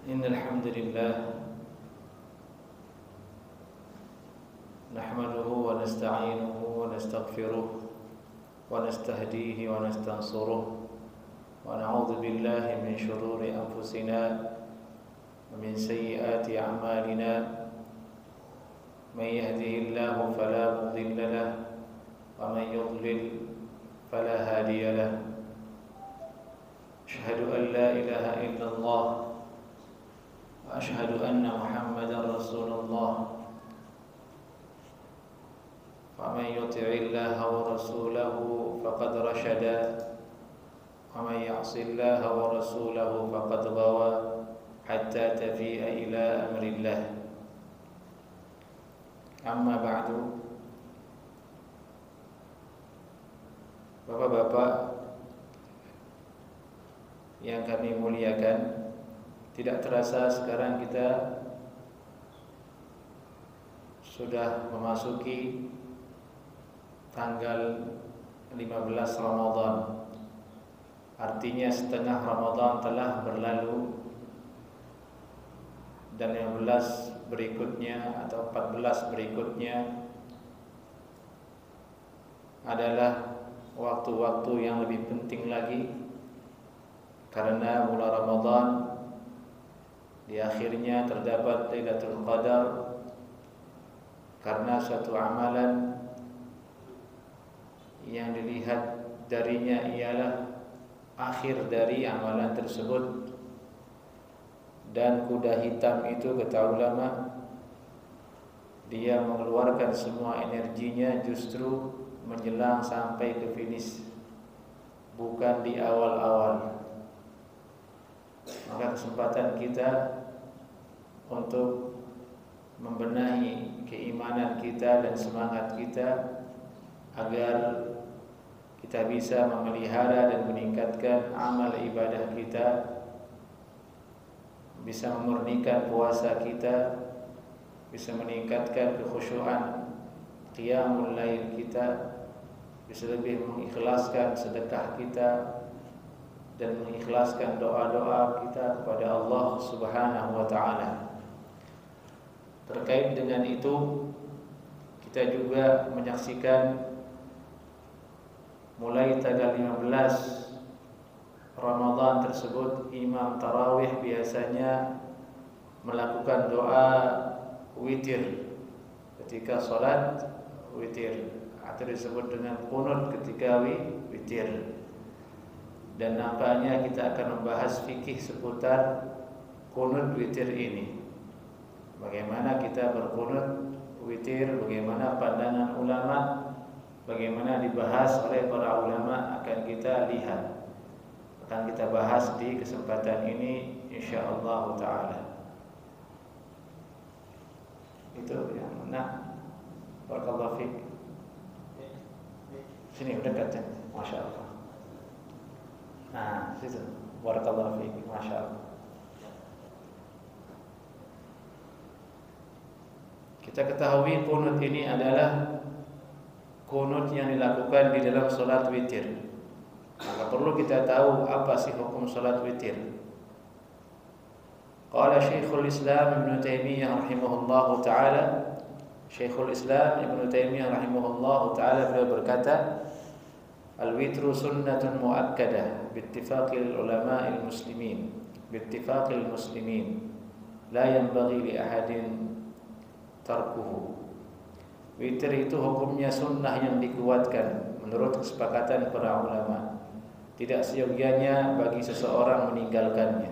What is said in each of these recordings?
إن الحمد لله نحمده ونستعينه ونستغفره ونستهديه ونستنصره ونعوذ بالله من شرور أنفسنا ومن سيئات أعمالنا من يهده الله فلا مضل له ومن يضلل فلا هادي له أشهد أن لا إله إلا الله وأشهد أن محمدا رسول الله فمن يطع الله ورسوله فقد رشد ومن يعص الله ورسوله فقد غوى حتى تفيء إلى أمر الله أما بعد. Bapak-bapak yang kami muliakan, tidak terasa sekarang kita sudah memasuki tanggal 15 Ramadan. Artinya setengah Ramadan telah berlalu dan 15 berikutnya atau 14 berikutnya adalah waktu-waktu yang lebih penting lagi, karena bulan Ramadan di akhirnya terdapat Lailatul Qadar, karena suatu amalan yang dilihat darinya ialah akhir dari amalan tersebut. Dan kuda hitam itu, kata ulama, dia mengeluarkan semua energinya justru menjelang sampai ke finish, bukan di awal-awal. Maka kesempatan kita untuk membenahi keimanan kita dan semangat kita agar kita bisa memelihara dan meningkatkan amal ibadah kita, bisa memurnikan puasa kita, bisa meningkatkan kekhusyuan qiyamul lail kita, bisa lebih mengikhlaskan sedekah kita dan mengikhlaskan doa-doa kita kepada Allah Subhanahu wa taala. Terkait dengan itu, kita juga menyaksikan mulai tanggal 15 Ramadan tersebut, imam tarawih biasanya melakukan doa witir ketika salat witir, atau disebut dengan qunut ketika witir. Dan nampaknya kita akan membahas fikih seputar qunut witir ini. Bagaimana kita berqunut witir, bagaimana pandangan ulama, bagaimana dibahas oleh para ulama, akan kita lihat, akan kita bahas di kesempatan ini insyaallah taala. Itu yang mana? Barakallahu fiik. Sini dekat ya, masyaallah. Nah, situ. Barakallahu fiik, masyaallah. Kita ketahui qunut ini adalah qunut yang dilakukan di dalam salat witir. Maka perlu kita tahu apa sih hukum salat witir. Qala Syekhul Islam Ibnu Taimiyah rahimahullahu taala, Syekhul Islam Ibnu Taimiyah rahimahullahu taala beliau berkata, al-witru sunnatun muakkadah biittifaqil ulama'il muslimin, biittifaqil muslimin, la yanbaghi li ahadin tarkuhu. Witir itu hukumnya sunnah yang dikuatkan menurut kesepakatan para ulama. Tidak seyogianya bagi seseorang meninggalkannya,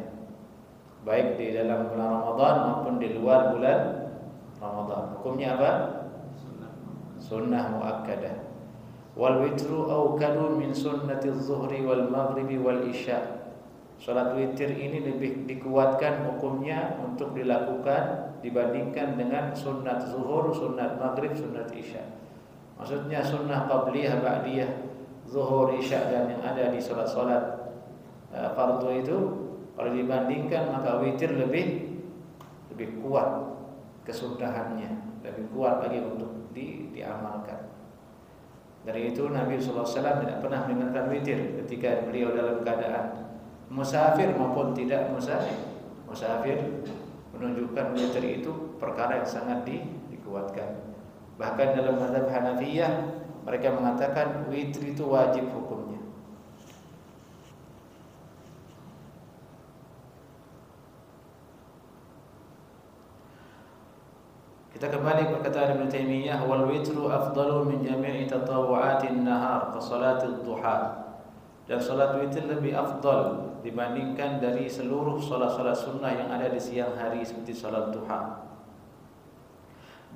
baik di dalam bulan Ramadan maupun di luar bulan Ramadan. Hukumnya apa? Sunnah muakkadah. Wal witru awkadu min sunnati zuhri wal maghribi wal isya. Salat witir ini lebih dikuatkan hukumnya untuk dilakukan dibandingkan dengan sunnat zuhur, sunnat maghrib, sunnat isya. Maksudnya sunnah qabliyah, ba'diyah, zuhur, isya dan yang ada di salat-salat fardu itu, kalau dibandingkan maka witir lebih kuat kesunnahannya, lebih kuat lagi untuk diamalkan. Dari itu Nabi SAW tidak pernah meninggalkan witir ketika beliau dalam keadaan musafir maupun tidak musafir, menunjukkan witir itu perkara yang sangat dikuatkan. Bahkan dalam mazhab Hanafiyah mereka mengatakan witir itu wajib hukumnya. Kita kembali perkataan Ibnu Taimiyah, wal witru afdalu min jami'i tatawu'atin nahar ka salatil duha. Dan salat witir lebih afdal dibandingkan dari seluruh salat-salat sunnah yang ada di siang hari seperti salat duha.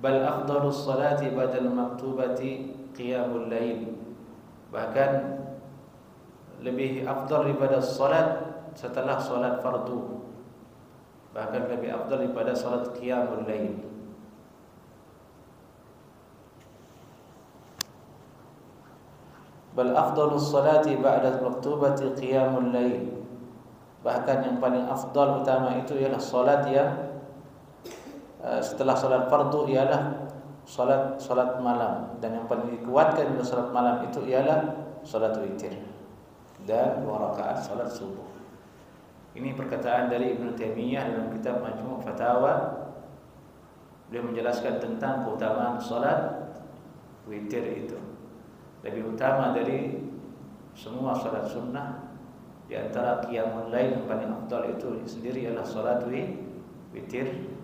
Bal afdalus salati ba'dal maktubati qiyamul lail. Bahkan lebih afdal daripada salat setelah salat fardu. Bahkan lebih afdal daripada salat qiyamul lail. Bal afdalus salati ba'da maktubati qiyamul lail. Bahkan yang paling afdal utama itu ialah salat yang setelah salat fardu ialah salat malam, dan yang paling dikuatkan dalam salat malam itu ialah salat witir dan 2 rakaat salat subuh. Ini perkataan dari Ibnu Taimiyah dalam kitab Majmu' Fatawa. Beliau menjelaskan tentang keutamaan salat witir itu. Lebih utama dari semua salat sunnah. Di antara qiyamul lail yang paling afdal itu sendiri adalah salat witir.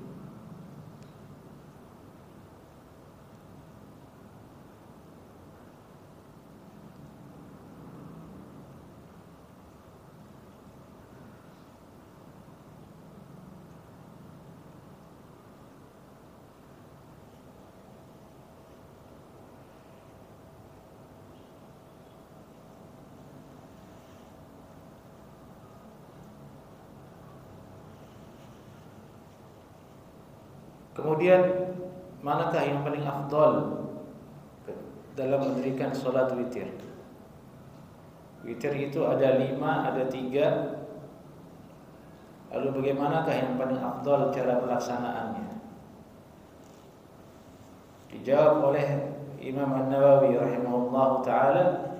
Kemudian manakah yang paling afdal dalam mendirikan salat witir? Witir itu ada 5, ada 3. Lalu bagaimanakah yang paling afdal cara pelaksanaannya? Dijawab oleh Imam An-Nawawi rahimahullahu taala,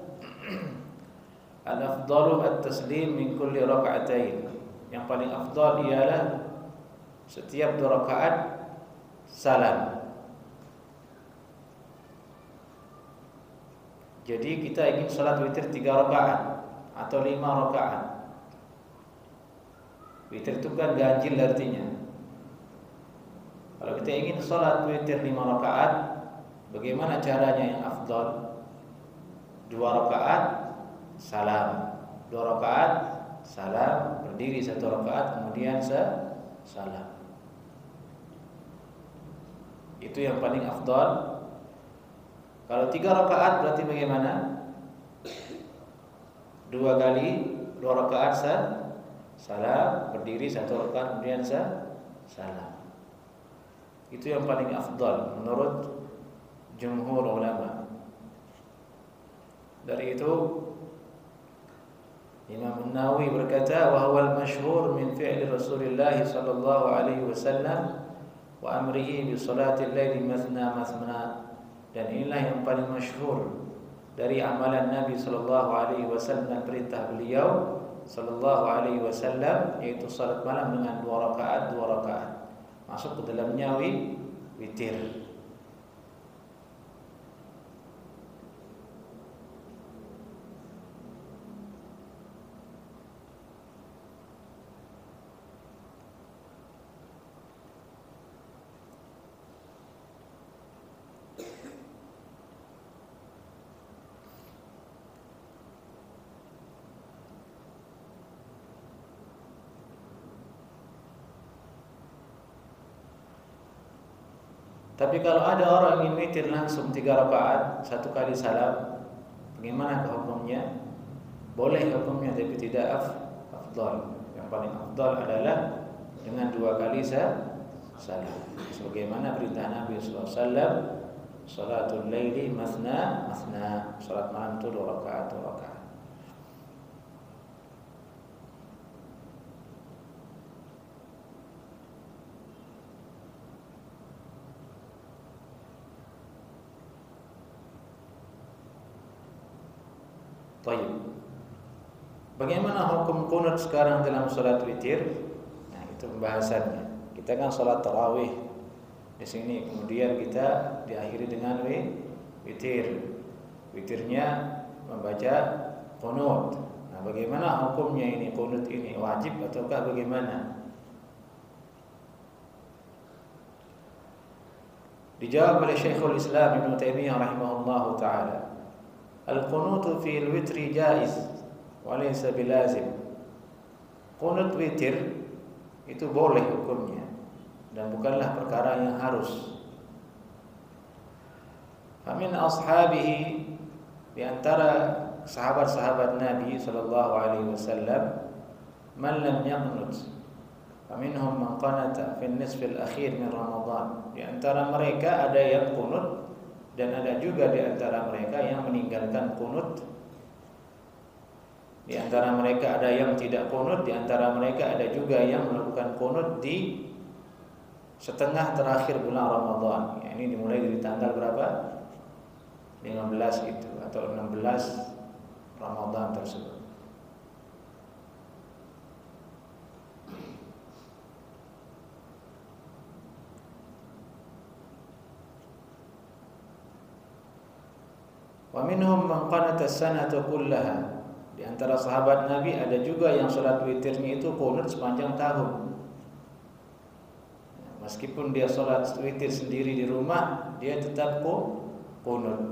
al-afdalu at-taslim min kulli raka'atain. Yang paling afdal ialah setiap 2 rakaat salam. Jadi kita ingin salat witir 3 rakaat atau 5 rakaat. Witir itu kan ganjil artinya. Kalau kita ingin salat witir 5 rakaat, bagaimana caranya yang afdal? 2 rakaat salam, 2 rakaat salam, berdiri 1 rakaat kemudian salam. Itu yang paling afdal. Kalau 3 rakaat berarti bagaimana? 2 kali 2 rakaat salam, berdiri 1 rakaat kemudian salam. Itu yang paling afdal menurut jumhur ulama. Dari itu Imam An-Nawawi berkata, wa huwal masyhur min fi'li Rasulillah sallallahu alaihi wasallam wa amrihi bi salatil laili mathna mathna. Dan inilah yang paling masyhur dari amalan Nabi sallallahu alaihi wasallam dan perintah beliau sallallahu alaihi wasallam, yaitu salat malam dengan 2 rakaat 2 rakaat. Masuk ke dalamnya witir. Tapi kalau ada orang ingin witir langsung 3 rakaat, 1 kali salam, bagaimana hukumnya? Boleh hukumnya, tapi tidak afdal. Yang paling afdal adalah dengan 2 kali salam. Sebagaimana perintah Nabi sallallahu alaihi wasallam, salatul laili mathna mathna. Salat malam itu 2 rakaat 2 rakaat. Baik. Bagaimana hukum kunut sekarang dalam salat witir? Nah, itu pembahasannya. Kita kan sholat tarawih di sini, kemudian kita diakhiri dengan witir. Witirnya membaca qunut. Nah, bagaimana hukumnya ini? Qunut ini wajib ataukah bagaimana? Dijawab oleh Syekhul Islam Ibnu Taimiyah rahimahullahu taala, al-qunutu fi al-witri jaiz wa laysa bilazim. Qunut witir itu boleh hukumnya dan bukanlah perkara yang harus. Famin ashabihi, di antara sahabat-sahabat Nabi sallallahu alaihi wasallam, man lam yaqnut. Faminhum man qanata fi an-nisf al-akhir min Ramadan. Di antara mereka ada yang qunut dan ada juga di antara mereka yang meninggalkan qunut. Di antara mereka ada yang tidak qunut, di antara mereka ada juga yang melakukan qunut di setengah terakhir bulan Ramadan. Ya, ini dimulai dari tanggal berapa? 15 itu atau 16 Ramadan tersebut. Wa minhum man qanata as-sanata kullaha. Di antara sahabat Nabi ada juga yang salat witirnya itu qunut sepanjang tahun. Meskipun dia salat witir sendiri di rumah, dia tetap qunut.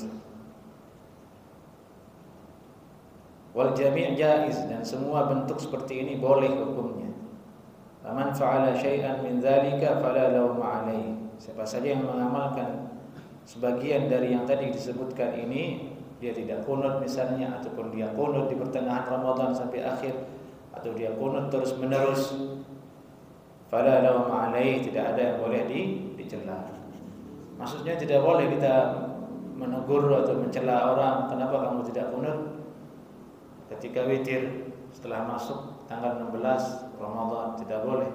Wal jami' jaiz, dan semua bentuk seperti ini boleh hukumnya. Faman fa'ala syai'an min dzalika fala lawma 'alaihi. Siapa saja yang mengamalkan sebagian dari yang tadi disebutkan ini, dia tidak qunut misalnya, ataupun dia qunut di pertengahan Ramadan sampai akhir, atau dia qunut terus menerus, fala lawma 'alaihi, tidak ada yang boleh dicela. Maksudnya tidak boleh kita menegur atau mencela orang, kenapa kamu tidak qunut ketika witir setelah masuk tanggal 16 Ramadan, tidak boleh.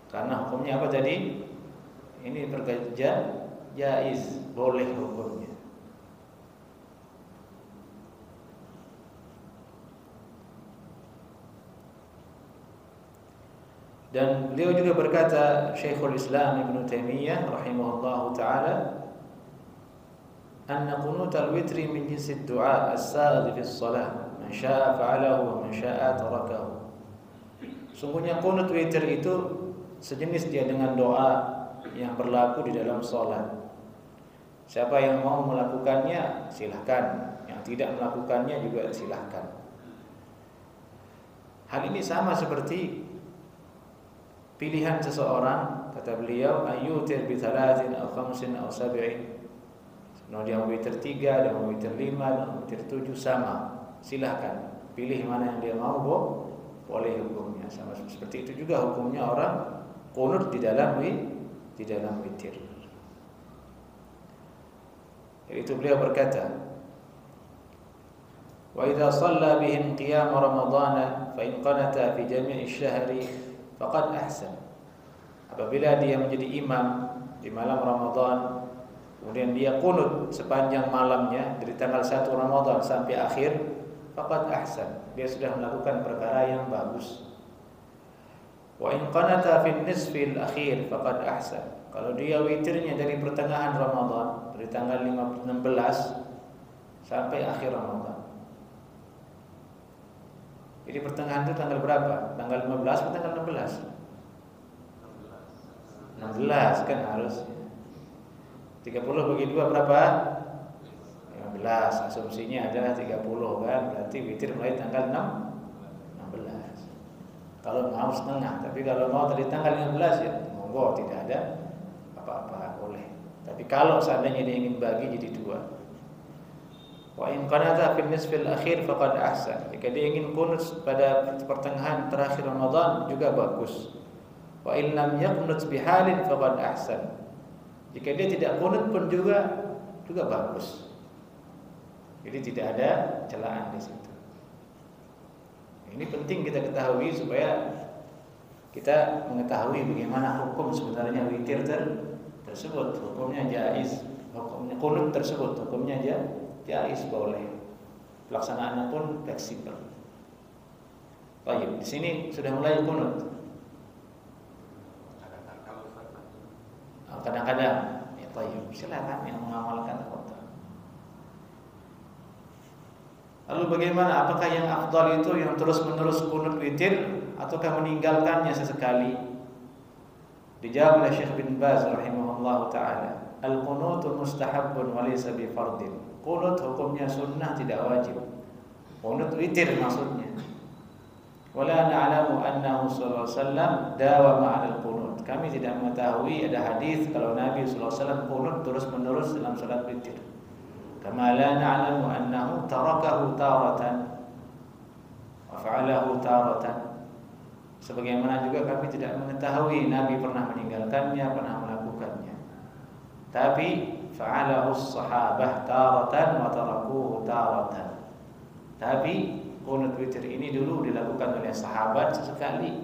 Karena hukumnya apa tadi? Ini perkerja jaiz, boleh hukumnya. Dan beliau juga berkata, Syekhul Islam Ibnu Taimiyah rahimahullahu taala, anna qunut al-witri min jinsi ad-du'a as-saghid fi as-salah, man syaa'a fa'alahu wa man syaa'a tarakahu. Sungguhnya qunut witir itu sejenis dia dengan doa yang berlaku di dalam salat. Siapa yang mau melakukannya silahkan, yang tidak melakukannya juga silahkan. Hal ini sama seperti pilihan seseorang, kata beliau, ayyutir bi 3 aw 5 aw 7. Dia mau witir 3, dia mau witir 5, dia mau witir 7, sama. Silahkan pilih mana yang dia mau, boleh hukumnya. Sama seperti itu juga hukumnya orang qunut di dalam witir. Itu beliau berkata, wa idza shalla bihim qiyam ramadhan fa in qanata fi jami' asy-syahri faqad ahsan. Apabila dia menjadi imam di malam Ramadan, kemudian dia qunut sepanjang malamnya dari tanggal 1 Ramadan sampai akhir, faqad ahsan, dia sudah melakukan perkara yang bagus. Wa in qanata fi nisfil akhir faqad ahsan. Kalau dia witirnya dari pertengahan Ramadan, dari tanggal 16 sampai akhir Ramadan. Jadi pertengahan itu tanggal berapa? Tanggal 15 atau tanggal 16? 16 kan harusnya. 30 bagi 2 berapa? 15. Asumsinya adalah 30 kan. Berarti witir mulai tanggal 16. Kalau mau setengah, tapi kalau mau dari tanggal 15 ya monggo, tidak ada apa-apa, boleh. Tapi kalau seandainya dia ingin bagi jadi 2. Wa in qanata fil nisfil akhir faqad ahsan. Jika dia ingin qunut pada pertengahan terakhir Ramadan juga bagus. Wa in lam yaqnut bihalin faqad ahsan. Jika dia tidak qunut pun juga bagus. Jadi tidak ada celaan di situ. Ini penting kita ketahui supaya kita mengetahui bagaimana hukum sebenarnya witir tersebut. Hukumnya jaiz, hukumnya qunut tersebut, hukumnya jaiz, boleh. Pelaksanaannya pun fleksibel. Baik, di sini sudah mulai kunut. Kadang-kadang, ya baik, silakan yang mengamalkan apa. Lalu bagaimana? Apakah yang afdal itu yang terus-menerus kunut witir ataukah meninggalkannya sesekali? Dijawab oleh Syekh bin Baz rahimahullah taala, al-qunutu mustahabbun wa laysa bi fardin. Kunut hukumnya sunnah, tidak wajib. Kunut witir maksudnya. Wala na'lamu annahu sallallahu alaihi wasallam dawama 'alal qunut. Kami tidak mengetahui ada hadis kalau Nabi sallallahu alaihi wasallam kunut terus-menerus dalam salat witir. Kama la na'lamu annahu tarakahu taratan wa fa'alahu taratan. Sebagaimana juga kami tidak mengetahui Nabi pernah meninggalkannya, pernah melakukannya. Tapi fa'alahu as-sahabah taratan wa tarakuhu taratan. Tapi kunut witir ini dulu dilakukan oleh sahabat sesekali,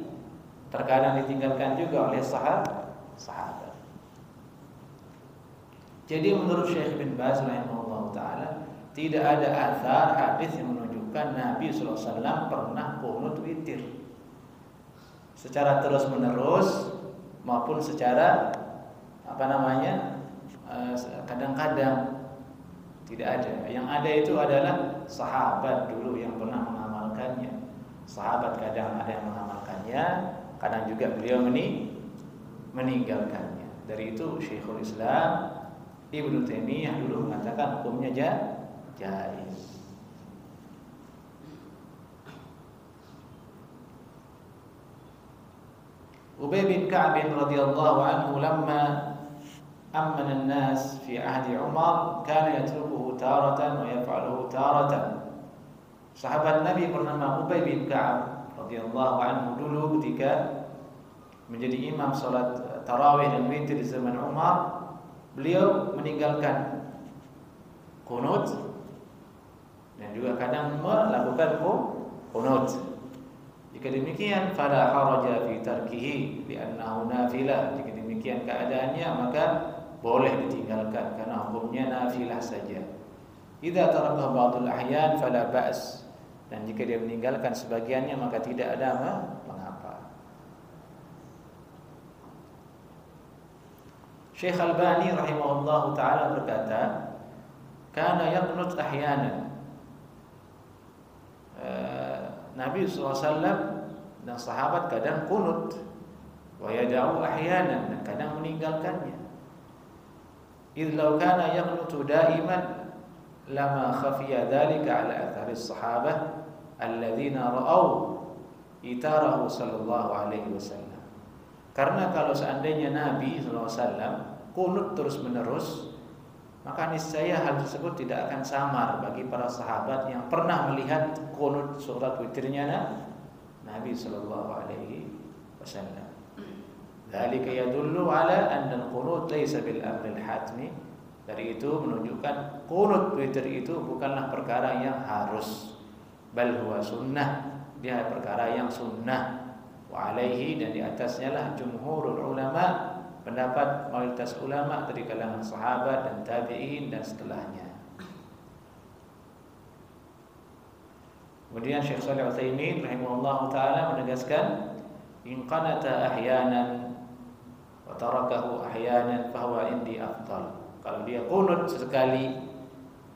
terkadang ditinggalkan juga oleh sahabat. Jadi menurut Syekh bin Baz rahimahullah taala tidak ada athar hadis yang menunjukkan Nabi sallallahu alaihi wasallam pernah kunut witir secara terus-menerus maupun secara kadang-kadang. Tidak ada. Yang ada itu adalah sahabat dulu yang pernah mengamalkannya. Sahabat kadang ada yang mengamalkannya, kadang juga beliau meninggalkannya. Dari itu Syekhul Islam Ibnu Taimiyah dulu mengatakan hukumnya jaiz. Ubay bin Ka'b radhiyallahu anhu lamma amman an-nas fi ahdi Umar kana yatrukuhu taratan wa yaf'aluhu taratan. Sahabat Nabi bernama Ubay bin Ka'ab radhiyallahu anhu dulu ketika menjadi imam salat tarawih dan witir di zaman Umar, beliau meninggalkan kunut dan juga kadang melakukan kunut. Jika demikian fala haraja fi tarkihi li'annahu nafilah. Jika demikian keadaannya maka boleh ditinggalkan karena hukumnya nafilah saja. Idza tarakahu ba'dul ahyan fala ba's. Dan jika dia meninggalkan sebagiannya maka tidak ada mengapa. Syekh Albani rahimahullahu taala berkata, kana yaqnut ahyanan. Nabi SAW dan sahabat kadang kunut, wa yada'u ahyanan, dan kadang meninggalkannya. Idh law kana yaqnutu da'iman lama khafiya dhalika ala athari as-sahabah alladhina ra'aw itarahu sallallahu alaihi wasallam. Karena kalau seandainya Nabi SAW kunut terus-menerus, maka niscaya hal tersebut tidak akan samar bagi para sahabat yang pernah melihat kunut surat witirnya Nabi sallallahu alaihi wasallam. Dzalika yadullu ala anna al-qunut laysa bil amril hatmi. Dari itu menunjukkan kunut witir itu bukanlah perkara yang harus, bal huwa sunnah, dia perkara yang sunnah. Wa alaihi, dan di atasnya lah jumhurul ulama, pendapat mayoritas ulama dari kalangan sahabat dan tabi'in dan setelahnya. Kemudian Syekh Shalih Al-Utsaimin rahimahullahu taala menegaskan, in qanata ahyanan wa tarakahu ahyanan fa huwa indi afdal. Kalau dia kunut sesekali,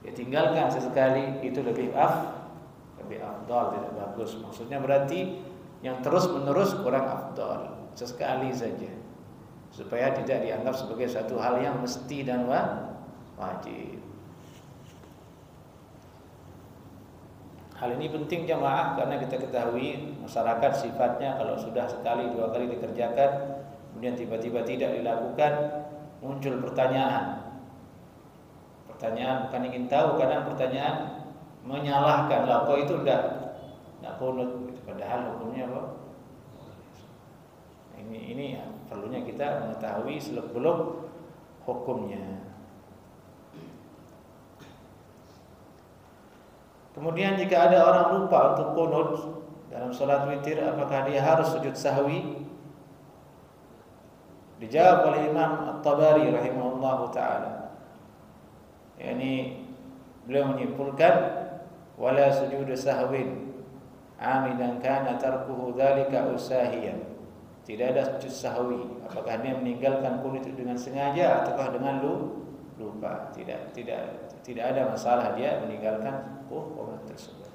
dia tinggalkan sesekali, itu lebih afdal, tidak bagus. Maksudnya berarti yang terus-menerus kurang afdal, sesekali saja, supaya tidak dianggap sebagai satu hal yang mesti dan wajib. Hal ini penting jamaah, karena kita ketahui masyarakat sifatnya kalau sudah sekali dua kali dikerjakan kemudian tiba-tiba tidak dilakukan, muncul pertanyaan bukan ingin tahu, kadang pertanyaan menyalahkan, lah kok itu enggak kunut, padahal hukumnya apa? Ini perlunya kita mengetahui seluk-beluk hukumnya. Kemudian jika ada orang lupa untuk kunut dalam salat witir, apakah dia harus sujud sahwi? Dijawab oleh Imam At-Tabari rahimahullahu taala. Beliau menyimpulkan wala sujud sahwin amidan kana tarkuhu dzalika usahiyan. Tidak ada sujud sahwi. Apakah dia meninggalkan kunut itu dengan sengaja ataukah dengan lupa? Tidak ada masalah dia meninggalkan kunut tersebut.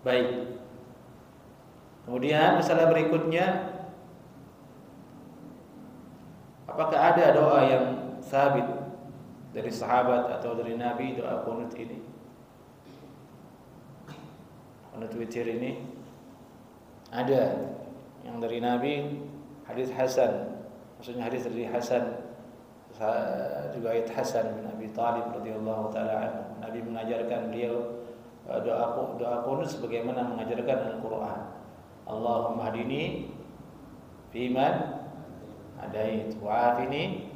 Baik. Kemudian masalah berikutnya, apakah ada doa yang sabit dari sahabat atau dari Nabi, doa kunut ini? Kunut witir ini ada yang dari Nabi, hadis Hasan, maksudnya hadis dari Hasan, riwayat Hasan bin Abi Thalib radhiyallahu taala anhu. Nabi mengajarkan beliau doa kunut sebagaimana mengajarkan Al-Qur'an. Allahumma hadini fiman hadait wa afini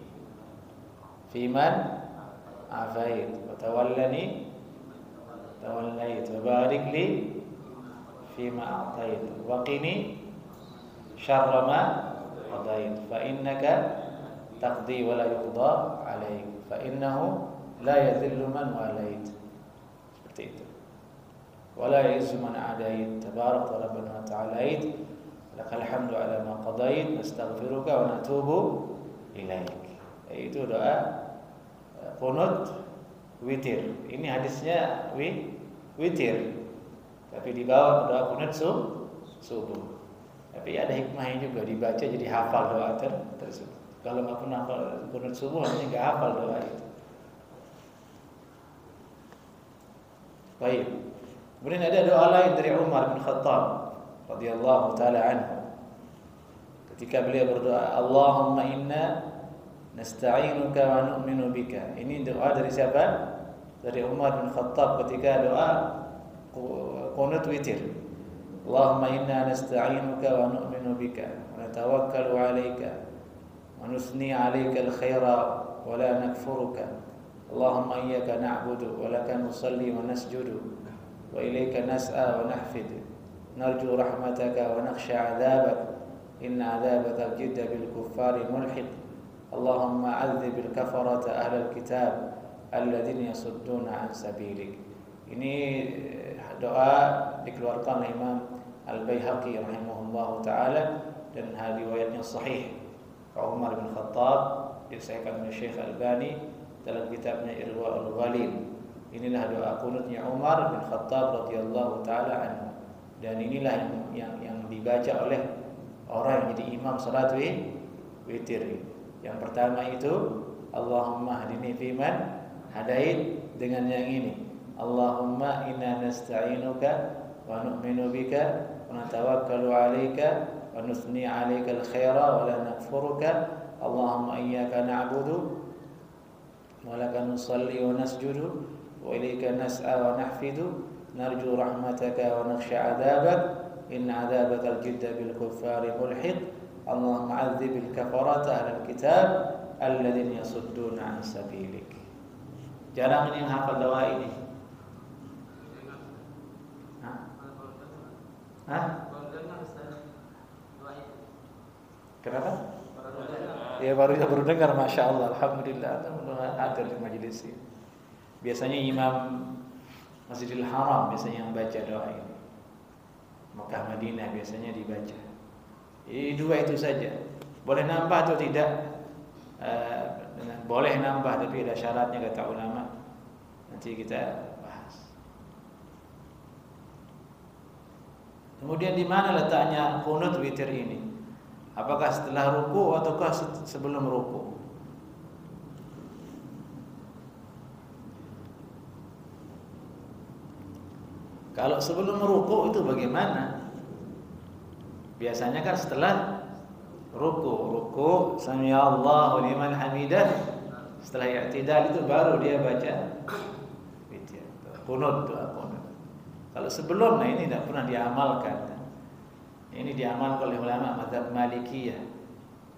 fiman afait wa tawallani tawallait wa barik li fima a'tait wa qini syarra ma qadait fa innaka taqdi wa la yuqda 'alaik fa innahu la yadhillu man walait. Seperti itu. Wa la yuzzu man adait tabarak rabbana wa ta'alait lakal hamdu ala ma qadait nastaghfiruka wa natubu ilaik. Itu doa kunut witir. Ini hadisnya witir. Tapi dibawa doa kunut subuh. Tapi ada hikmahnya juga, dibaca jadi hafal doa tersebut. Kalau nggak pernah hafal kunut subuh, artinya nggak hafal doa itu. Baik. Kemudian ada doa lain dari Umar bin Khattab radhiyallahu taala anhu. Ketika beliau berdoa, Allahumma inna nasta'inuka wa nu'minu bika. Ini doa dari siapa? Dari Umar bin Khattab ketika doa kunut witir. Allahumma inna nasta'inuka wa nu'minu bika wa natawakkalu 'alaika wa nusni 'alaika al-khaira wa la nakfuruka. Allahumma iyyaka na'budu wa laka nusalli wa nasjudu wa ilayka nas'a wa nahfidu narju rahmataka wa nakhsha 'adzabak inna 'adzabaka jidda bil kuffari mulhiq. Allahumma 'adzibil kafarata ahlal kitab alladzina yasudduna 'an sabilik. Ini doa dikeluarkan oleh Imam Al-Baihaqi rahimahullahu taala dan riwayatnya sahih. Umar bin Khattab disahihkan oleh Syekh Albani dalam kitabnya Irwaul Ghalil. Inilah doa kunutnya Umar bin Khattab radhiyallahu taala anhu. Dan inilah yang dibaca oleh orang yang jadi imam salat witir. Yang pertama itu Allahumma hadini fiman hadait, dengan yang ini Allahumma inna nasta'inuka wa nu'minu bika wa natawakkalu 'alaika wa nusni 'alaika al-khaira wa la nakfuruka. Allahumma iyyaka na'budu wa laka nusalli wa nasjudu wa ilayka nas'a wa nahfidu narju rahmataka wa nakhsha 'adzabak inna 'adzabaka al-jidda bil kuffari mulhiq. Allahumma 'adzibil kafarata ahlal kitab alladzina yasudduna 'an sabilik. Jarang ini yang hafal doa ini. Kenapa? Ya baru dengar, masya Allah, alhamdulillah, hadir di majelis ini. Biasanya Imam Masjidil Haram biasanya yang baca doa ini. Makkah Madinah biasanya dibaca. Ini dua itu saja. Boleh nambah atau tidak? Boleh nambah, tapi ada syaratnya kata ulama. Nanti kita bahas. Kemudian di mana letaknya kunut witir ini? Apakah setelah ruku ataukah sebelum ruku? Kalau sebelum ruku itu bagaimana? Biasanya kan setelah ruku sami Allahu liman hamidah. Setelah i'tidal itu baru dia baca witir, kunut, doa kunut. Kalau sebelum, nah ini tidak pernah diamalkan. Ini diamalkan oleh ulama mazhab Malikiyah.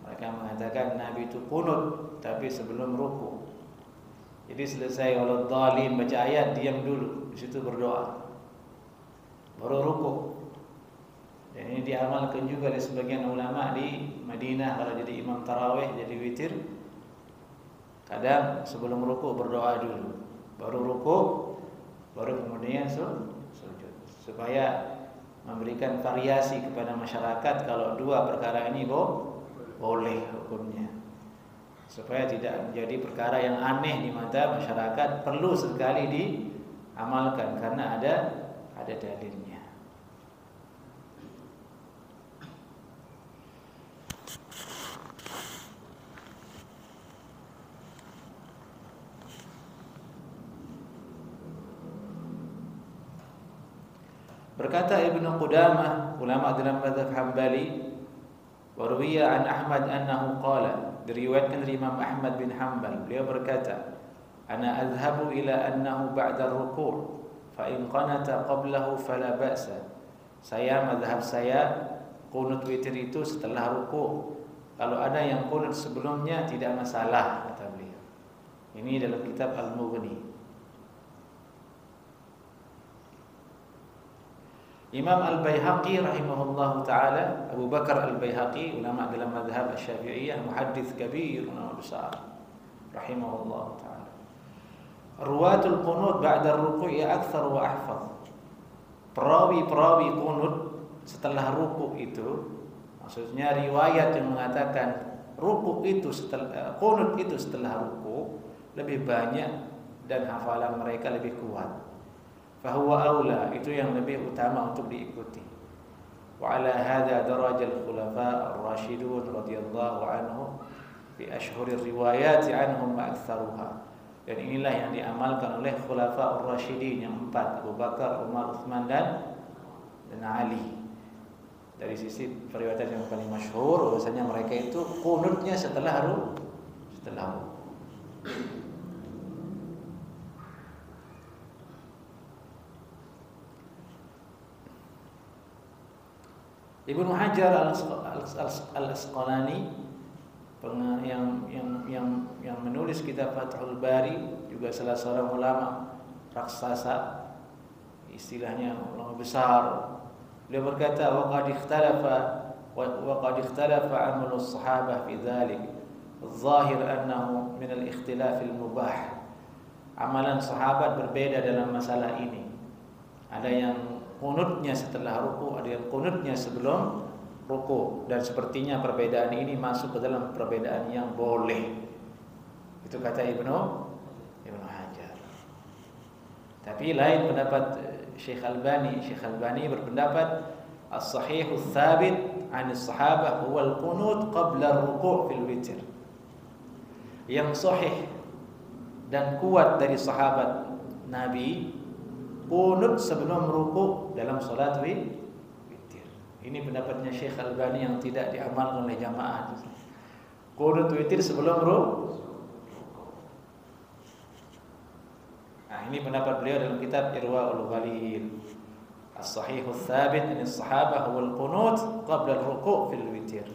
Mereka mengatakan Nabi itu kunut tapi sebelum ruku. Jadi selesai waladhdallin baca ayat, diam dulu, di situ berdoa, baru ruku. Dan ini diamalkan juga oleh sebagian ulama di Madinah. Kalau jadi imam tarawih, jadi witir, kadang sebelum ruku berdoa dulu, baru ruku, baru kemudian sujud, supaya memberikan variasi kepada masyarakat kalau dua perkara ini boleh hukumnya, supaya tidak menjadi perkara yang aneh di mata masyarakat, perlu sekali diamalkan karena ada dalilnya. Berkata Ibnu Qudamah, ulama dalam mazhab Hambali, wa ruwiya an Ahmad annahu qala, diriwayatkan dari Imam Ahmad bin Hanbal, beliau berkata, ana adhhabu ila annahu ba'da ar-ruku' fa in qanata qablahu fala ba'sa. Mazhab saya qunut witir itu setelah ruku'. Kalau ada yang qunut sebelumnya tidak masalah, kata beliau. Ini dalam kitab Al-Mughni. Imam Al-Baihaqi rahimahullahu ta'ala, Abu Bakar Al-Baihaqi, ulama dalam mazhab Asy-Syafi'iyah, muhaddits kabir, ulama besar, rahimahullahu ta'ala. Ruwatul qunut ba'da ruku' ya aktsar wa ahfaz. Perawi-perawi qunut setelah ruku' itu, maksudnya riwayat yang mengatakan ruku' itu setelah qunut itu setelah ruku' lebih banyak dan hafalan mereka lebih kuat. Fahuwa aula, itu yang lebih utama untuk diikuti. Wa ala hadza darajal khulafa ar-rasyidun radhiyallahu anhu bi ashhurir riwayat anhum ma aktsaruha. Dan inilah yang diamalkan oleh khulafa ar-rasyidin yang empat, Abu Bakar, Umar, Utsman dan Ali. Dari sisi periwayatan yang paling masyhur, bahwasanya mereka itu qunutnya setelah ruku'. Ibnu Hajar Al-Asqalani yang menulis kitab Fathul Bari, juga salah seorang ulama raksasa, istilahnya ulama besar. Beliau berkata, wa qad ikhtalafa amalu as-sahabah fi dzalik. Al-zahir annahu min al-ikhtilaf al-mubah. Amalan sahabat berbeda dalam masalah ini. Ada yang qunutnya setelah ruku', ada yang qunutnya sebelum ruku', dan sepertinya perbedaan ini masuk ke dalam perbedaan yang boleh. Itu kata Ibnu Hajar. Tapi lain pendapat Syekh Albani. Syekh Albani berpendapat as-sahihu tsabit 'an as-sahabah huwa al-qunut qabla ar-ruku' fil witr. Yang sahih dan kuat dari sahabat Nabi, qunut sebelum ruku' dalam salat witir. Ini pendapatnya Syekh Albani yang tidak diamalkan oleh jamaah. Qunut witir sebelum ruku'. Nah, ini pendapat beliau dalam kitab Irwaul Ghalil. As-sahihus tsabit an as-sahabah huwa al-qunut qabla ar-ruku' fil witir.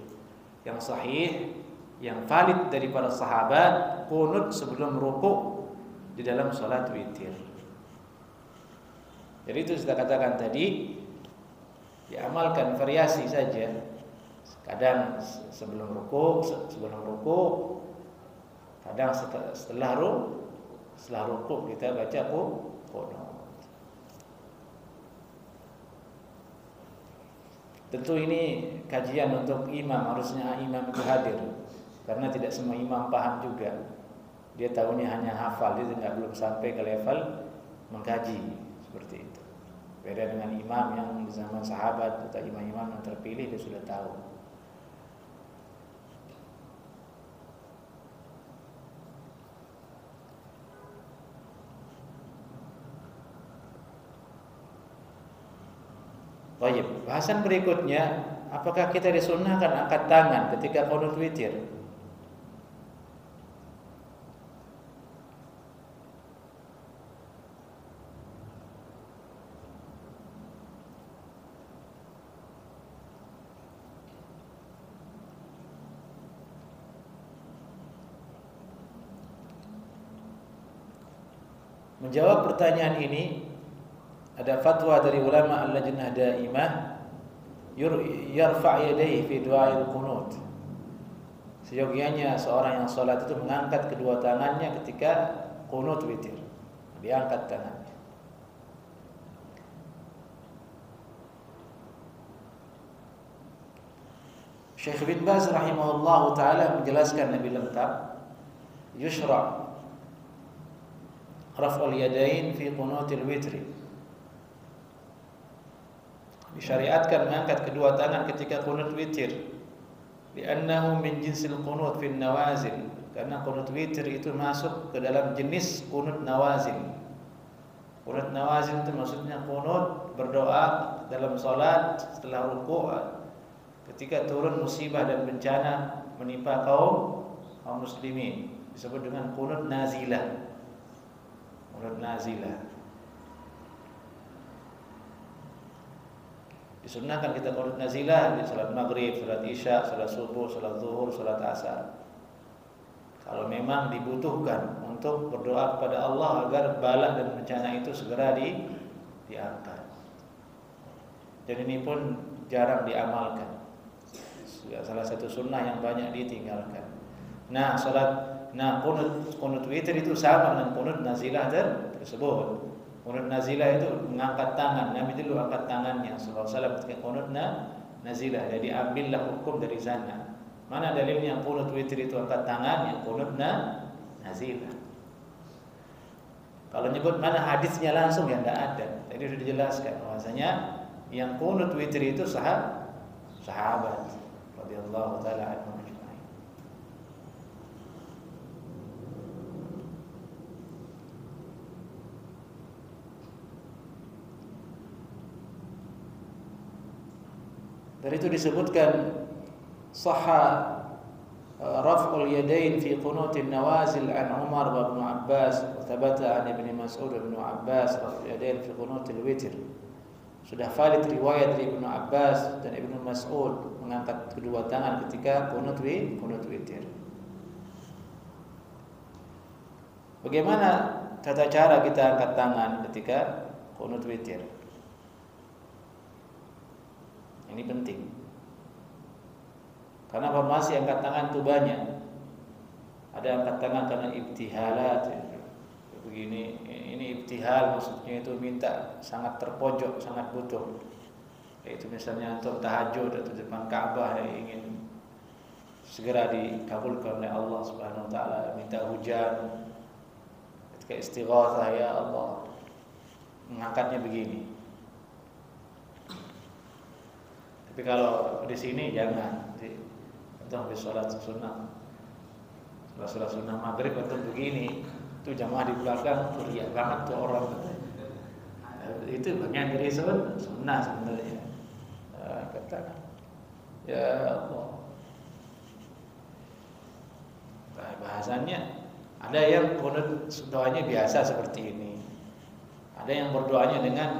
Yang sahih, yang valid dari para sahabat, qunut sebelum ruku' di dalam salat witir. Jadi itu sudah katakan tadi, diamalkan variasi saja. Kadang sebelum ruku', kadang setelah ruku' kita baca qunut. Tentu ini kajian untuk imam, harusnya imam itu hadir, karena tidak semua imam paham juga. Dia tahunya hanya hafal, dia belum sampai ke level mengkaji. Seperti itu. Beda dengan imam yang di zaman sahabat atau imam-imam yang terpilih, dia sudah tahu. Baik, bahasan berikutnya, apakah kita disunnahkan angkat tangan ketika qunut witir? Menjawab pertanyaan ini, ada fatwa dari ulama al-lajnah daimah, yarfa' yadayhi fi du'ail qunut. Seyogianya seorang yang salat itu mengangkat kedua tangannya ketika qunut witir. Diangkat tangannya. Syekh bin Baz rahimahullah taala menjelaskan lebih lengkap, yushra' raf'ul yadain fi qunutil witri. Disyariatkan mengangkat kedua tangan ketika qunut witir. Li'annahu min jinsil qunut fi nawazil. Karena qunut witir itu masuk ke dalam jenis qunut nawazil. Qunut nawazil itu maksudnya qunut berdoa dalam salat setelah rukuk ketika turun musibah dan bencana menimpa kaum muslimin. Disebut dengan qunut nazilah. Qunut nazilah. Disunnahkan kita qunut nazilah di salat maghrib, salat isya, salat subuh, salat zuhur, salat asar. Kalau memang dibutuhkan untuk berdoa kepada Allah agar bala dan bencana itu segera diangkat. Dan ini pun jarang diamalkan. Salah satu sunnah yang banyak ditinggalkan. Qunut witir itu sama dengan qunut nazilah tersebut. Qunut nazilah itu mengangkat tangan. Nabi dulu angkat tangannya sallallahu alaihi wasallam ketika qunut nazilah. Jadi ambillah hukum dari sana. Mana dalilnya qunut witir itu angkat tangan, yang qunut nazilah. Kalau nyebut mana hadisnya langsung ya tidak ada. Tadi sudah dijelaskan bahwasanya yang qunut witir itu sahabat radhiyallahu taala anhum. Dari itu disebutkan sahha raf'ul yadain fi qunutin nawazil an Umar wa Ibnu Abbas wa thabata an Ibnu Mas'ud wa Ibnu Abbas raf'ul yadain fi qunutil witr. Sudah valid riwayat dari Ibnu Abbas dan Ibnu Mas'ud mengangkat kedua tangan ketika qunut witir. Bagaimana tata cara kita angkat tangan ketika qunut witir? Ini penting. Karena formasi angkat tangan itu banyak. Ada angkat tangan karena ibtihalat. Begini, ini ibtihal maksudnya itu minta sangat terpojok, sangat butuh. Yaitu misalnya untuk tahajud atau depan Ka'bah yang ingin segera dikabulkan oleh Allah Subhanahu wa taala, minta hujan. Ketika istighatsah, ya Allah, mengangkatnya begini. Tapi kalau di sini jangan. Contoh di sholat sunnah, sholat sunnah maghrib atau begini, itu jamaah di belakang teriak banget tuh orang. Itu bagian dari sunnah sebenarnya. Katakan, ya Allah. Nah, bahasannya ada yang qunut doanya biasa seperti ini. Ada yang berdoanya dengan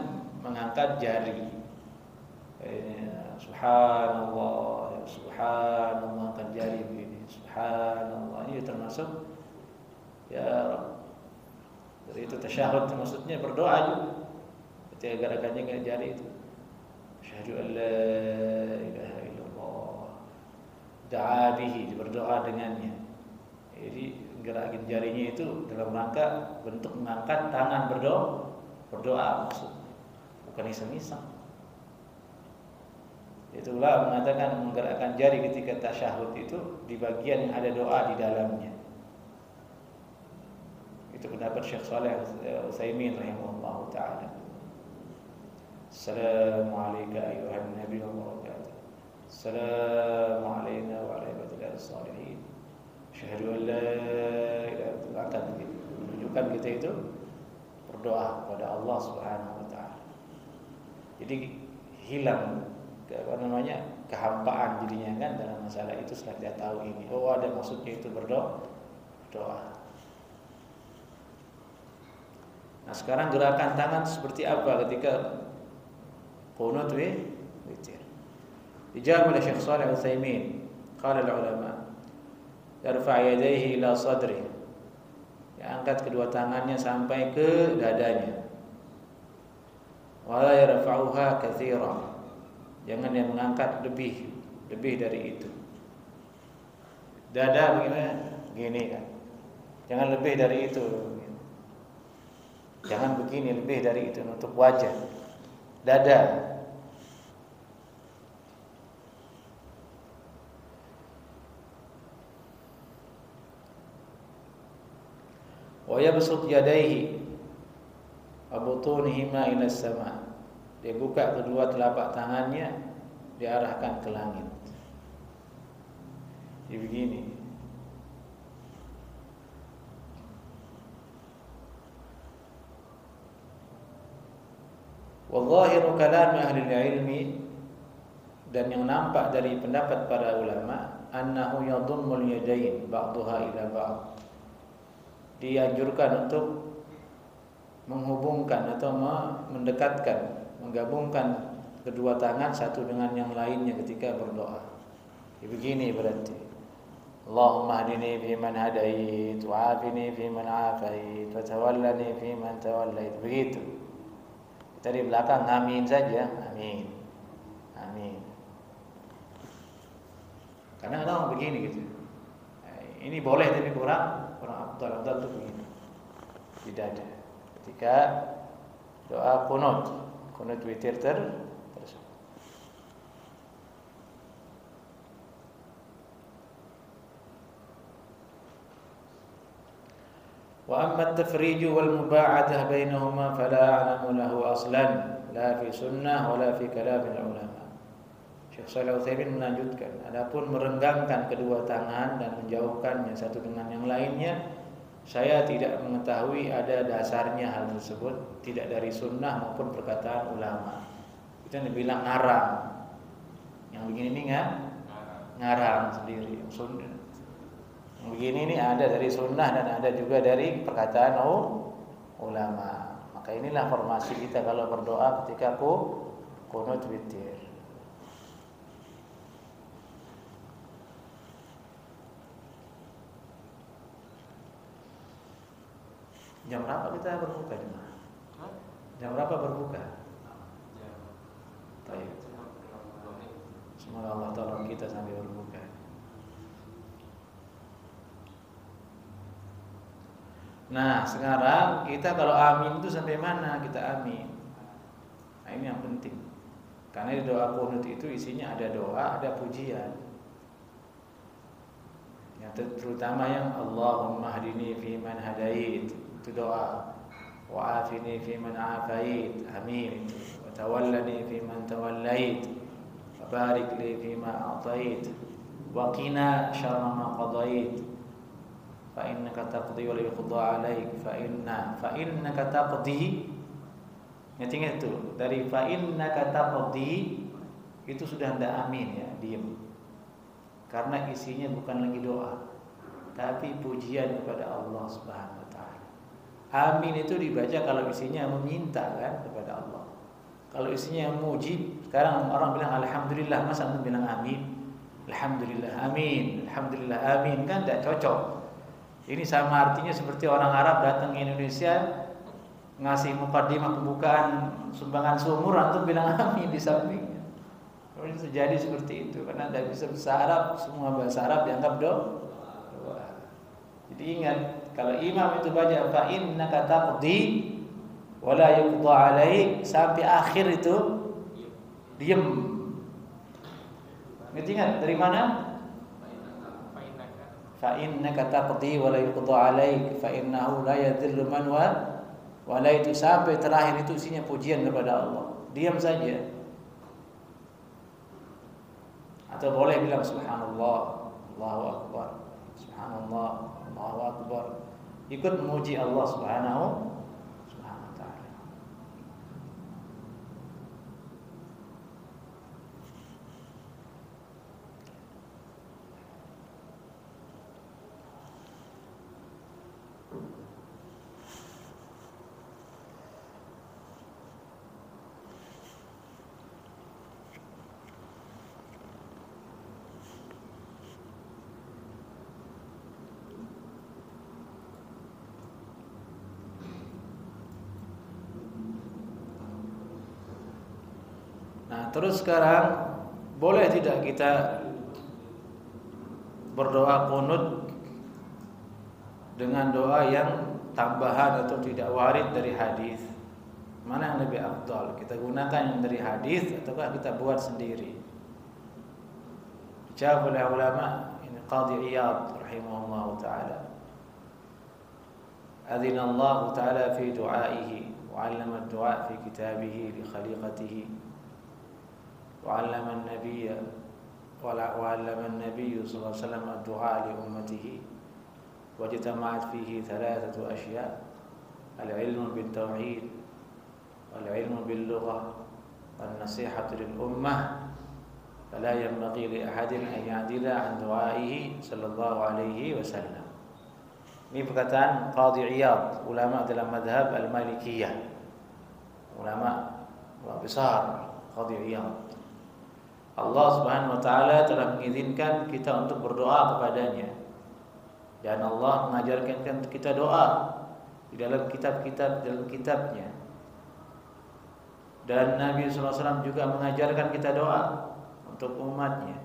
mengangkat jari. Subhanallah, subhanallah, kan jari begini. Subhanallah, ini termasuk ya Rabb. Dari itu tasyahud maksudnya berdoa juga. Ketika gerakannya dengan jari itu. Asyhadu an la ilaha illallah. Da'a bihi, berdoa dengannya. Jadi gerakan jarinya itu dalam rangka bentuk mengangkat tangan berdoa maksudnya. Bukan iseng-iseng. Itulah mengatakan menggerakkan jari ketika tasyahud itu di bagian yang ada doa di dalamnya. Itu pendapat Syekh Shalih Al-Utsaimin rahimahullahu taala. Assalamualaikum ayuhan nabi wa barakatuh. Assalamu alayna wa ala ibadillah salihin. Asyhadu an la ilaha illallah. Menunjukkan kita itu berdoa kepada Allah Subhanahu wa taala. Jadi hilang kehampaan jadinya kan dalam masalah itu setelah dia tahu ini. Oh, ada maksudnya itu berdoa. Nah, sekarang gerakan tangan seperti apa ketika qunut witir? Dijawab oleh Syekh Shalih Al-Utsaimin. Qala al-ulama, yarfa' yadayhi ila sadri. Ya, angkat kedua tangannya sampai ke dadanya. Wala yarfa'uha katsiran. Jangan yang mengangkat lebih dari itu. Dada bagaimana? Gini kan. Jangan lebih dari itu. Jangan begini, lebih dari itu untuk wajah. Dada. Wa yabsut yadayhi wa butunihima ila sama. Dia buka kedua telapak tangannya, diarahkan ke langit. Jadi begini. Wa zahiru kalam ahli ilmi, dan yang nampak dari pendapat para ulama, annahu yadhummul yadayn ba'daha ila ba'd. Dianjurkan untuk menghubungkan atau mendekatkan, menggabungkan kedua tangan satu dengan yang lainnya ketika berdoa. Begini berarti, Allahumma hdini fi man hadait, wa afini fi man afait, wa tawallani fi man tawallait. Begitu. Kita di belakang amin saja, amin, amin. Kadang-kadang begini gitu. Ini boleh tapi kurang afdal tuh begini. Tidak ada. Ketika doa kunut witir terus. Wa amma at-tafriju wal muba'adah bainahuma fala a'lamu lahu aslan la fi sunnah wala fi kalam ulama. Syekh Shalih Utsaimin melanjutkan, adapun merenggangkan kedua tangan dan menjauhkannya satu dengan yang lainnya, saya tidak mengetahui ada dasarnya hal tersebut, tidak dari sunnah maupun perkataan ulama. Itu yang dibilang ngarang. Yang begini ini ngarang sendiri, sunnah. Yang begini ini ada dari sunnah dan ada juga dari perkataan ulama. Maka inilah formasi kita kalau berdoa ketika kunut witir. Jam berapa kita berbuka jemaah? Jam berapa berbuka? Baik. Semoga Allah tolong kita sampai berbuka. Nah, sekarang kita kalau amin itu sampai mana kita amin? Nah, ini yang penting. Karena di doa kunut itu isinya ada doa, ada pujian. Yang terutama yang Allahumma hdini fi man hadait, itu doa. Wa afini fi man afait, amin. Wa tawallani fi man tawallait, wa barik li fi ma a'tait, wa qina syarra ma qadait, fa innaka taqdi wa la yuqda 'alaik, fa innaka taqdi. Ingat itu, dari fa innaka taqdi itu sudah ndak amin ya, diam. Karena isinya bukan lagi doa, tapi pujian kepada Allah Subhanahu wa taala. Amin itu dibaca kalau isinya meminta kan kepada Allah. Kalau isinya muji, sekarang orang bilang alhamdulillah, masa antum bilang amin? Alhamdulillah, amin, alhamdulillah, amin, kan tidak cocok. Ini sama artinya seperti orang Arab datang ke Indonesia ngasih mukadimah pembukaan sumbangan sumur, antum bilang amin di sampingnya. Kalau itu terjadi seperti itu, karena tidak bisa bahasa Arab, semua bahasa Arab dianggap doa. Jadi ingat, kalau imam itu baca fa innaka taqdi wa la yuqda 'alaik sampai akhir itu diam. Ingat dari mana? Fa innaka taqdi wa la yuqda 'alaik fa innahu la yadhillu man wala, itu sampai terakhir itu isinya pujian kepada Allah. Diam saja. Atau boleh bilang subhanallah, Allahu akbar, subhanallah, Allahu akbar. Ikut memuji Allah Subhanahu wa taala. Nah, terus sekarang boleh tidak kita berdoa kunut dengan doa yang tambahan atau tidak warid dari hadis? Mana yang lebih afdal? Kita gunakan yang dari hadis ataukah kita buat sendiri? Dijawab oleh ulama, ini Qadhi Iyad rahimahullah taala. أذن الله تعالى في دعائه وعلم الدعاء في كتابه لخليقته وعلم النبي صلى الله عليه وسلم الدعاء لأمته واجتمعت فيه ثلاثة أشياء: العلم بالتوحيد والعلم باللغة والنصيحة للأمة، فلا ينبغي لأحد أن يعدل عن دعائه صلى الله عليه وسلم. Ini perkataan Qadhi Iyad, ulama dalam madhab al-Malikiyah, ulama besar Qadhi Iyad. Allah Subhanahu wa taala telah mengizinkan kita untuk berdoa kepadanya, dan Allah mengajarkan kita doa di dalam kitabnya. Dan Nabi SAW juga mengajarkan kita doa untuk umatnya.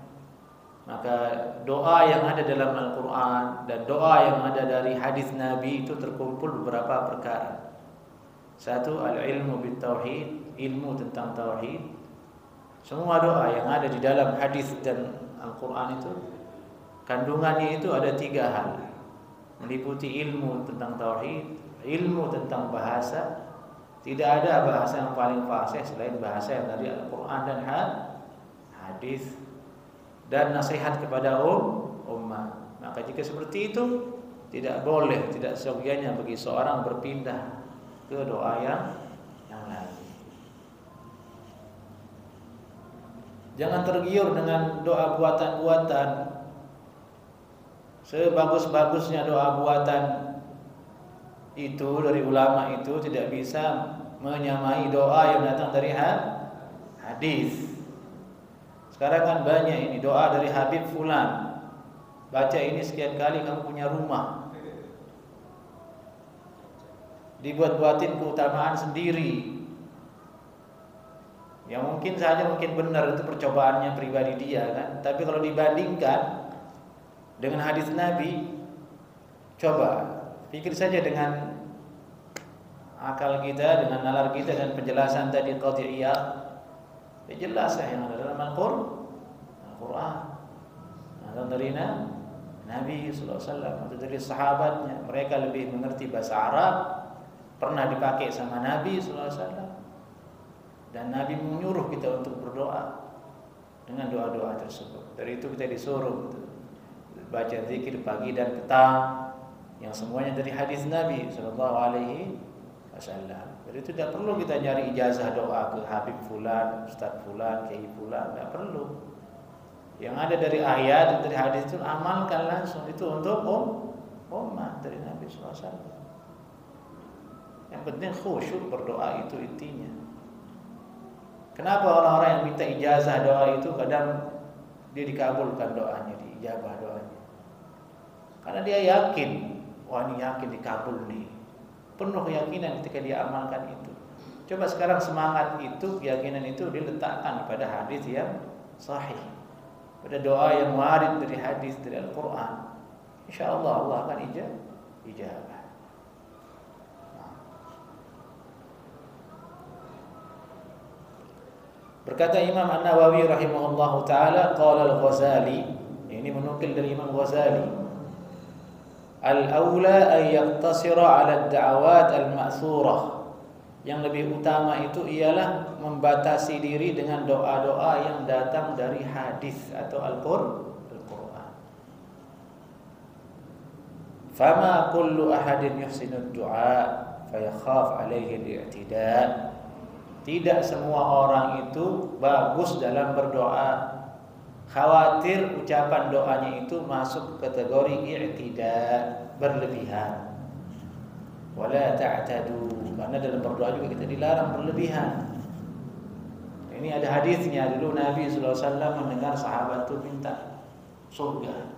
Maka doa yang ada dalam Al-Quran dan doa yang ada dari hadis Nabi itu terkumpul beberapa perkara. Satu, al-ilmu bit-tauhid, ilmu tentang tauhid. Semua doa yang ada di dalam hadis dan Al-Quran itu kandungannya itu ada 3 hal, meliputi ilmu tentang tauhid, ilmu tentang bahasa. Tidak ada bahasa yang paling fasih selain bahasa yang dari Al-Quran dan hadis, dan nasihat kepada ummah. Maka jika seperti itu, tidak boleh, tidak seyogianya bagi seorang berpindah ke doa yang lain. Jangan tergiur dengan doa buatan-buatan. Sebagus-bagusnya doa buatan itu dari ulama itu tidak bisa menyamai doa yang datang dari hadis. Sekarang kan banyak ini doa dari Habib Fulan, baca ini sekian kali kamu punya rumah. Dibuat-buatin keutamaan sendiri, yang mungkin saja mungkin benar, itu percobaannya pribadi dia kan. Tapi kalau dibandingkan dengan hadis Nabi, coba pikir saja dengan akal kita, dengan nalar kita, dan penjelasan tadi Qadhi Iyad. Jelas yang ada dalam Al-Quran, atau dari Nabi sallallahu alaihi wasallam, atau dari sahabatnya. Mereka lebih mengerti bahasa Arab, pernah dipakai sama Nabi sallallahu alaihi wasallam, dan Nabi menyuruh kita untuk berdoa dengan doa-doa tersebut. Dari itu kita disuruh baca zikir pagi dan petang, yang semuanya dari hadis Nabi sallallahu alaihi wasallam. Jadi itu tidak perlu kita nyari ijazah doa ke Habib Fulan, Ustaz Fulan, Kiai Fulan, tidak perlu. Yang ada dari ayat dan dari hadis itu amalkan langsung, itu untuk ummah dari Nabi SAW. Yang penting khusyuk berdoa, itu intinya. Kenapa orang-orang yang minta ijazah doa itu kadang dia dikabulkan doanya, diijabah doanya? Karena dia yakin, wah ini yakin dikabul nih. Penuh keyakinan ketika dia amalkan itu. Coba sekarang semangat itu, keyakinan itu diletakkan pada hadis yang sahih, pada doa yang warid dari hadis dari Al-Quran. InsyaAllah Allah akan ijabah. Berkata Imam An-Nawawi rahimahullahu ta'ala, qala Al-Ghazali, ini menukil dari Imam Ghazali, al-awla ay yaqtasira 'ala ad-da'awat al-ma'thurah. Yang lebih utama itu ialah membatasi diri dengan doa-doa yang datang dari hadis atau Al-Quran. Fama kullu ahadin yuhsinu ad-du'a fayakhaf 'alaihi al-i'tida'. Tidak semua orang itu bagus dalam berdoa, khawatir ucapan doanya itu masuk kategori i'tida', berlebihan. Wala ta'tadu, karena dalam berdoa juga kita dilarang berlebihan. Ini ada hadisnya, dulu Nabi SAW mendengar sahabat itu minta surga,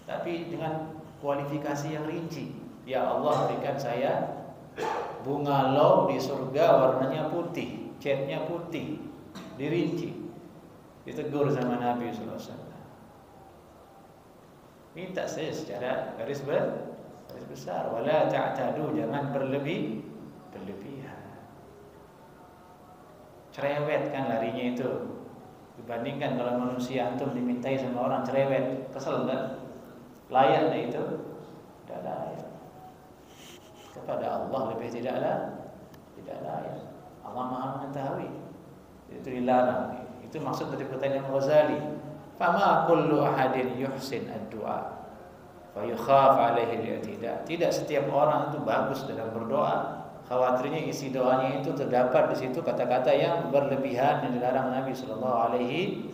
tapi dengan kualifikasi yang rinci. Ya Allah, berikan saya bunga law di surga warnanya putih, catnya putih, dirinci. Ditegur sama Nabi SAW. Minta saya secara garis besar, wala ta'tadu, jangan berlebihan. Cerewet kan larinya itu. Dibandingkan kalau manusia antum dimintai sama orang cerewet, kesel kan? Layak dah itu? Tidak layak. kepada Allah lebih tidak layak. Allah Maha mengetahui. Itu dilarang. Itu maksud dari pertanyaan Ghazali. Fama kullu ahadin yuhsin ad-du'a fa yukhaf alaihi al-i'tida. Tidak setiap orang itu bagus dalam berdoa. Khawatirnya isi doanya itu terdapat di situ kata-kata yang berlebihan yang dilarang Nabi sallallahu alaihi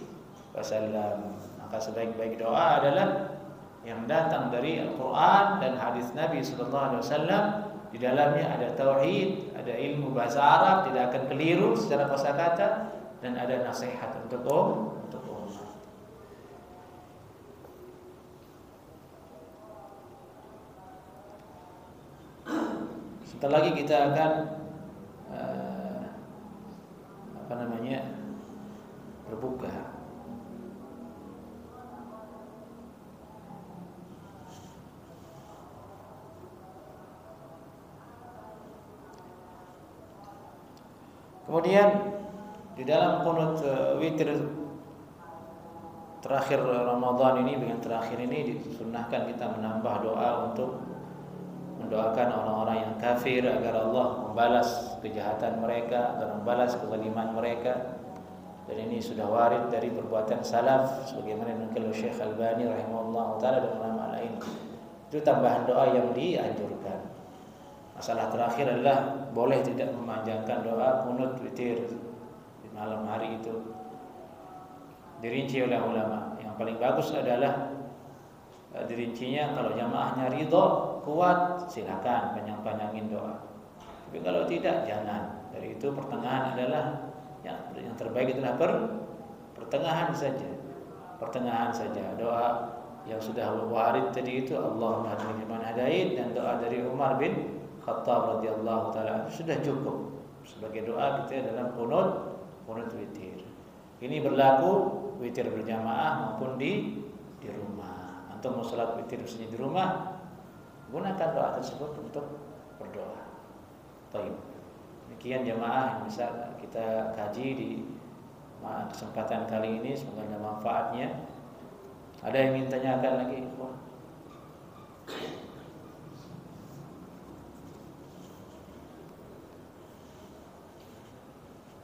wasallam. Maka sebaik-baik doa adalah yang datang dari Al-Qur'an dan hadis Nabi sallallahu alaihi wasallam. Di dalamnya ada tauhid, ada ilmu bahasa Arab, tidak akan keliru secara kosakata, dan ada nasihat untuk umat. Sebentar lagi kita akan berbuka. Kemudian di dalam qunut witir terakhir Ramadan ini, dengan terakhir ini disunnahkan kita menambah doa untuk mendoakan orang-orang yang kafir agar Allah membalas kejahatan mereka, agar membalas kezaliman mereka. Dan ini sudah warid dari perbuatan salaf sebagaimana dinukil Syekh Albani rahimahullah taala dan ulama lain. Itu tambahan doa yang dianjurkan. Masalah terakhir adalah boleh tidak memanjangkan doa qunut witir di malam hari itu. Dirinci oleh ulama. Yang paling bagus adalah dirincinya kalau jamaahnya ridho kuat, silakan panjang-panjangin doa. Tapi kalau tidak, jangan. Dari itu pertengahan adalah yang terbaik adalah pertengahan saja. Pertengahan saja. Doa yang sudah warid tadi itu Allahumma hadini liman hadait, dan doa dari Umar bin Khattab radhiyallahu taala sudah cukup sebagai doa kita dalam qunut witir. Ini berlaku witir berjamaah maupun di rumah. Antum mau salat witir di rumah, gunakan doa tersebut untuk berdoa. Baik. Demikian jamaah yang bisa kita kaji di kesempatan kali ini, semoga ada manfaatnya. Ada yang ingin tanyakan lagi?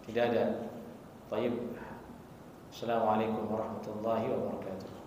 Tidak ada. Baik. Assalamualaikum warahmatullahi wabarakatuh.